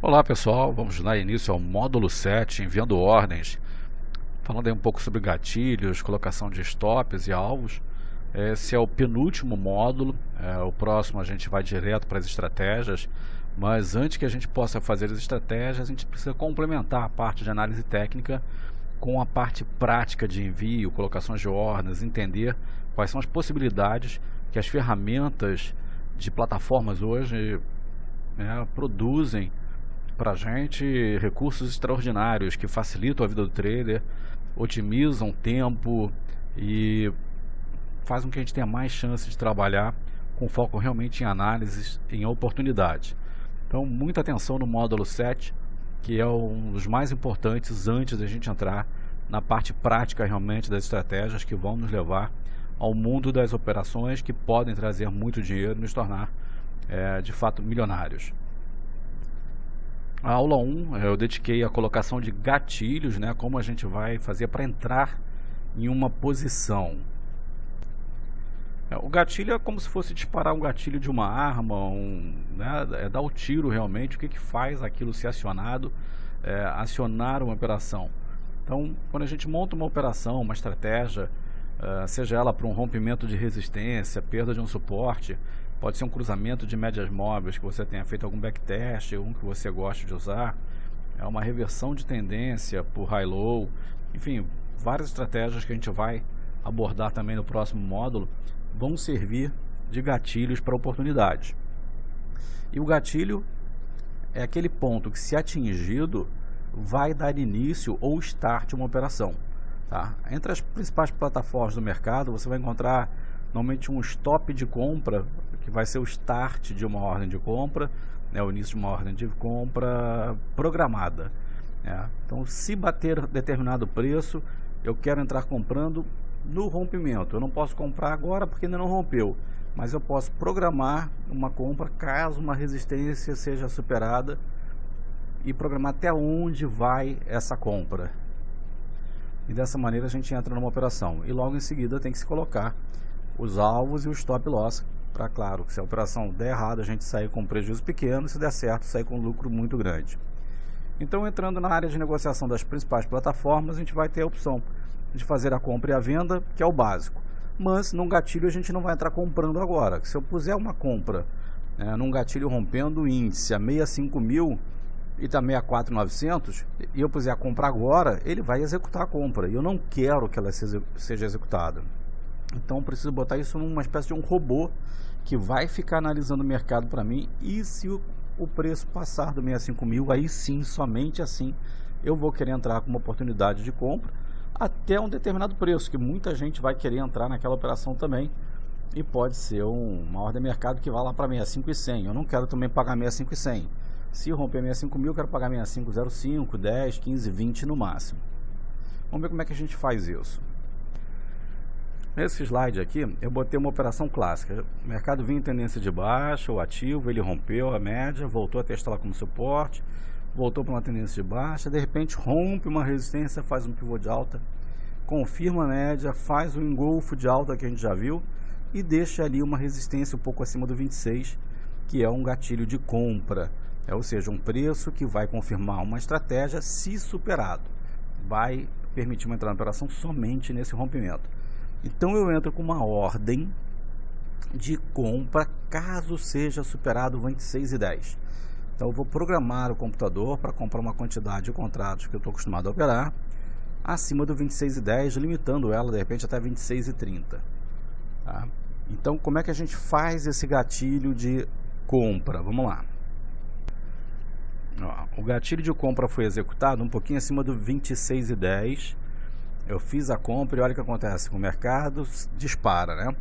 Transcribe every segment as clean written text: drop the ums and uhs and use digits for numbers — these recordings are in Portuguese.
Olá pessoal, vamos dar início ao módulo 7, enviando ordens, falando aí um pouco sobre gatilhos, colocação de stops e alvos. Esse é o penúltimo módulo, o próximo a gente vai direto para as estratégias, mas antes que a gente possa fazer as estratégias, a gente precisa complementar a parte de análise técnica com a parte prática de envio, colocações de ordens, entender quais são as possibilidades que as ferramentas de plataformas hoje produzem para a gente, recursos extraordinários que facilitam a vida do trader, otimizam tempo e fazem com que a gente tenha mais chance de trabalhar com foco realmente em análises, em oportunidades. Então, muita atenção no módulo 7, que é um dos mais importantes antes da gente entrar na parte prática realmente das estratégias que vão nos levar ao mundo das operações que podem trazer muito dinheiro e nos tornar de fato milionários. A aula 1 eu dediquei à colocação de gatilhos, como a gente vai fazer para entrar em uma posição. O gatilho é como se fosse disparar um gatilho de uma arma, é dar o tiro realmente, o que faz aquilo ser acionado, acionar uma operação. Então, quando a gente monta uma operação, uma estratégia, seja ela para um rompimento de resistência, perda de um suporte, pode ser um cruzamento de médias móveis que você tenha feito algum backtest, um que você goste de usar, é uma reversão de tendência por high-low, enfim, várias estratégias que a gente vai abordar também no próximo módulo vão servir de gatilhos para oportunidades. E o gatilho é aquele ponto que, se atingido, vai dar início ou start uma operação. Tá? Entre as principais plataformas do mercado, você vai encontrar normalmente um stop de compra, que vai ser o start de uma ordem de compra, o início de uma ordem de compra programada. Então, se bater determinado preço, eu quero entrar comprando no rompimento. Eu não posso comprar agora porque ainda não rompeu, mas eu posso programar uma compra caso uma resistência seja superada e programar até onde vai essa compra. E dessa maneira a gente entra numa operação. E logo em seguida tem que se colocar os alvos e o stop loss, para, claro, que se a operação der errado, a gente sair com prejuízo pequeno, se der certo, sair com lucro muito grande. Então, entrando na área de negociação das principais plataformas, a gente vai ter a opção de fazer a compra e a venda, que é o básico. Mas, num gatilho, a gente não vai entrar comprando agora. Se eu puser uma compra num gatilho rompendo o índice a 65.000 e está 64.900, e eu puser a compra agora, ele vai executar a compra. E eu não quero que ela seja executada. Então, eu preciso botar isso numa espécie de um robô que vai ficar analisando o mercado para mim, e se o preço passar do 65.000, aí sim, somente assim, eu vou querer entrar com uma oportunidade de compra até um determinado preço, que muita gente vai querer entrar naquela operação também, e pode ser uma ordem de mercado que vai lá para 65.100. Eu não quero também pagar 65.100. Se romper 65.000, eu quero pagar 65.05, 10, 15, 20 no máximo. Vamos ver como é que a gente faz isso. Nesse slide aqui, eu botei uma operação clássica. O mercado vinha em tendência de baixa, o ativo, ele rompeu a média, voltou a testar lá como suporte, voltou para uma tendência de baixa, de repente rompe uma resistência, faz um pivô de alta, confirma a média, faz um engolfo de alta que a gente já viu e deixa ali uma resistência um pouco acima do 26, que é um gatilho de compra, ou seja, um preço que vai confirmar uma estratégia se superado. Vai permitir uma entrada na operação somente nesse rompimento. Então eu entro com uma ordem de compra caso seja superado 26,10. Então eu vou programar o computador para comprar uma quantidade de contratos que eu estou acostumado a operar acima do 26,10, limitando ela de repente até 26,30. Tá? Então, como é que a gente faz esse gatilho de compra? Vamos lá. O gatilho de compra foi executado um pouquinho acima do 26,10. Eu fiz a compra e olha o que acontece, o mercado dispara,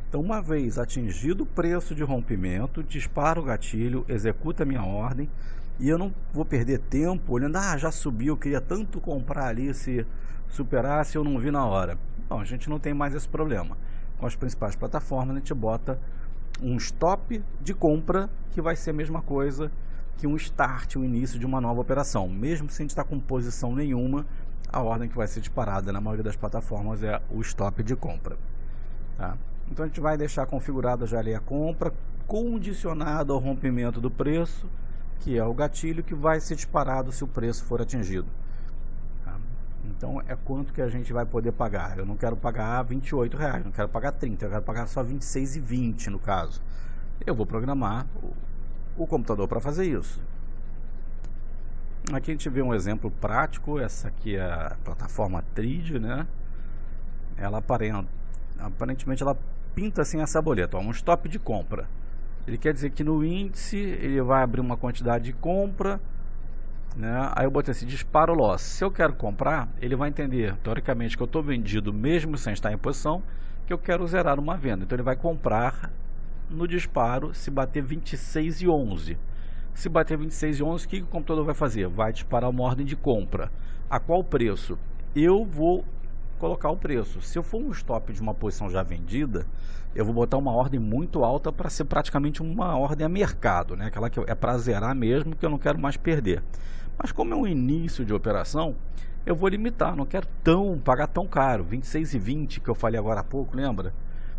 Então, uma vez atingido o preço de rompimento, dispara o gatilho, executa a minha ordem, e eu não vou perder tempo olhando, já subiu, eu queria tanto comprar ali, se superasse eu não vi na hora. Não, a gente não tem mais esse problema. Com as principais plataformas, a gente bota um stop de compra, que vai ser a mesma coisa que um start, o início de uma nova operação. Mesmo sem a gente estar com posição nenhuma, a ordem que vai ser disparada na maioria das plataformas é o stop de compra. Tá? Então a gente vai deixar configurada já ali a compra, condicionado ao rompimento do preço, que é o gatilho que vai ser disparado se o preço for atingido. Tá? Então é quanto que a gente vai poder pagar. Eu não quero pagar R$28, não quero pagar 30, eu quero pagar só R$26,20 no caso. Eu vou programar o computador para fazer isso. Aqui a gente vê um exemplo prático. Essa aqui é a plataforma Trade, né? Ela aparentemente ela pinta assim essa boleta, ó, um stop de compra. Ele quer dizer que no índice ele vai abrir uma quantidade de compra, né? Aí eu botei assim, disparo loss. Se eu quero comprar, ele vai entender teoricamente que eu estou vendido mesmo sem estar em posição, que eu quero zerar uma venda. Então ele vai comprar no disparo se bater 26,11. Se bater 26,11, o que o computador vai fazer? Vai disparar uma ordem de compra. A qual preço? Eu vou colocar o preço. Se eu for um stop de uma posição já vendida, eu vou botar uma ordem muito alta para ser praticamente uma ordem a mercado, né? Aquela que é para zerar mesmo, que eu não quero mais perder. Mas como é um início de operação, eu vou limitar, não quero pagar tão caro, 26,20 que eu falei agora há pouco, lembra?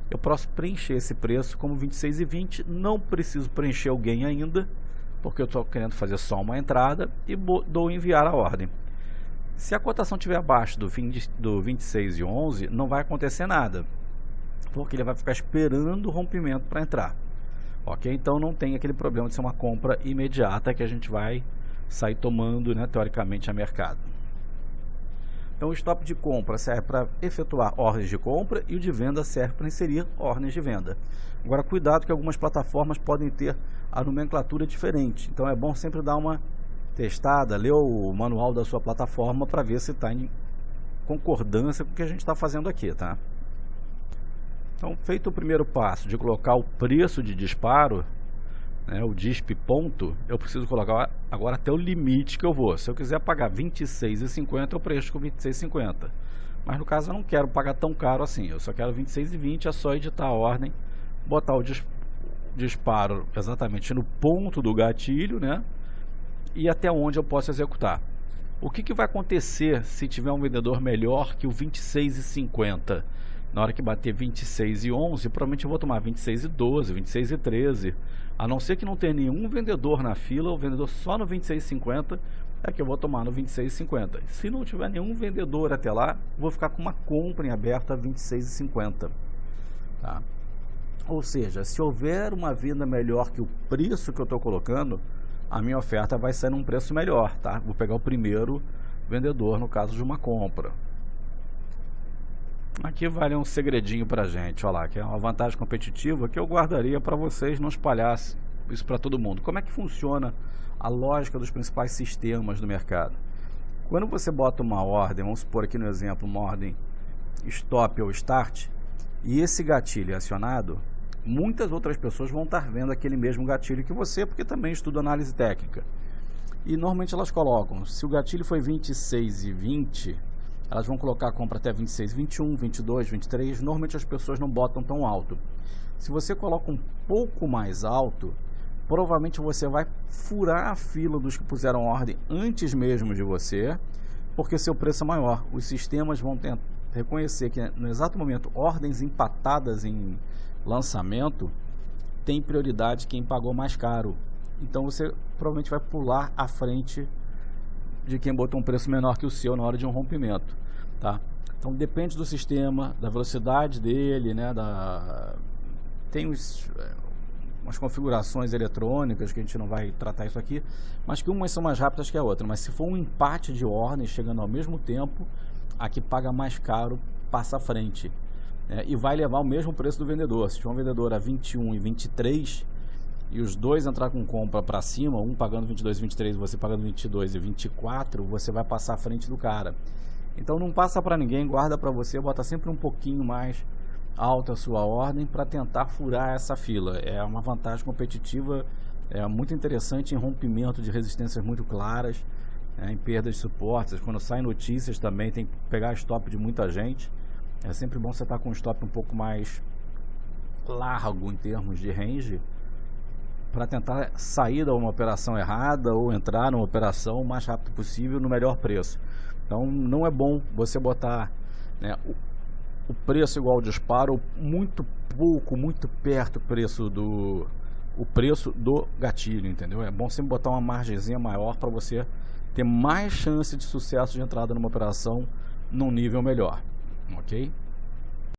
Eu posso preencher esse preço como 26,20, não preciso preencher o gain ainda, porque eu estou querendo fazer só uma entrada e dou enviar a ordem. Se a cotação estiver abaixo do 26,11, não vai acontecer nada, porque ele vai ficar esperando o rompimento para entrar. Ok? Então não tem aquele problema de ser uma compra imediata que a gente vai sair tomando, né, teoricamente, a mercado. Então o stop de compra serve para efetuar ordens de compra e o de venda serve para inserir ordens de venda. Agora cuidado que algumas plataformas podem ter a nomenclatura diferente, então é bom sempre dar uma testada, ler o manual da sua plataforma para ver se está em concordância com o que a gente está fazendo aqui, tá? Então feito o primeiro passo de colocar o preço de disparo, né, o disp ponto, eu preciso colocar agora até o limite que eu vou. Se eu quiser pagar R$26,50, eu preencho com R$26,50. Mas no caso eu não quero pagar tão caro assim, eu só quero R$26,20, é só editar a ordem, botar o disparo exatamente no ponto do gatilho, né? E até onde eu posso executar. O que vai acontecer se tiver um vendedor melhor que o R$26,50? Na hora que bater 26,11, provavelmente eu vou tomar 26,12, 26,13. A não ser que não tenha nenhum vendedor na fila, o vendedor só no 26,50, é que eu vou tomar no 26,50. Se não tiver nenhum vendedor até lá, vou ficar com uma compra em aberto a 26,50. Tá? Ou seja, se houver uma venda melhor que o preço que eu estou colocando, a minha oferta vai sair num preço melhor. Tá? Vou pegar o primeiro vendedor no caso de uma compra. Aqui vale um segredinho pra gente, olha lá, que é uma vantagem competitiva que eu guardaria para vocês não espalhassem isso para todo mundo. Como é que funciona a lógica dos principais sistemas do mercado? Quando você bota uma ordem, vamos supor aqui no exemplo, uma ordem stop ou start, e esse gatilho é acionado, muitas outras pessoas vão estar vendo aquele mesmo gatilho que você, porque também estudam análise técnica. E normalmente elas colocam, se o gatilho foi 26,20, elas vão colocar a compra até 26,21, 22, 23. Normalmente as pessoas não botam tão alto. Se você coloca um pouco mais alto, provavelmente você vai furar a fila dos que puseram ordem antes mesmo de você, porque seu preço é maior. Os sistemas vão reconhecer que no exato momento ordens empatadas em lançamento tem prioridade quem pagou mais caro. Então você provavelmente vai pular à frente de quem botou um preço menor que o seu na hora de um rompimento, tá? Então depende do sistema, da velocidade dele, né? Tem umas configurações eletrônicas que a gente não vai tratar isso aqui, mas que umas são mais rápidas que a outra. Mas se for um empate de ordens chegando ao mesmo tempo, a que paga mais caro passa à frente, né? E vai levar o mesmo preço do vendedor. Se tiver um vendedor a 21 e 23 e os dois entrar com compra para cima, um pagando 22 e 23 e você pagando 22 e 24, você vai passar à frente do cara. Então não passa para ninguém, guarda para você, bota sempre um pouquinho mais alta a sua ordem para tentar furar essa fila. É uma vantagem competitiva, é muito interessante em rompimento de resistências muito claras, em perdas de suportes. Quando saem notícias também tem que pegar stop de muita gente. É sempre bom você estar com um stop um pouco mais largo em termos de range, para tentar sair de uma operação errada ou entrar numa operação o mais rápido possível no melhor preço. Então não é bom você botar, né, o preço igual ao disparo, muito pouco, muito perto do preço do o preço do gatilho, entendeu? É bom sempre botar uma margenzinha maior para você ter mais chance de sucesso de entrada numa operação num nível melhor, ok?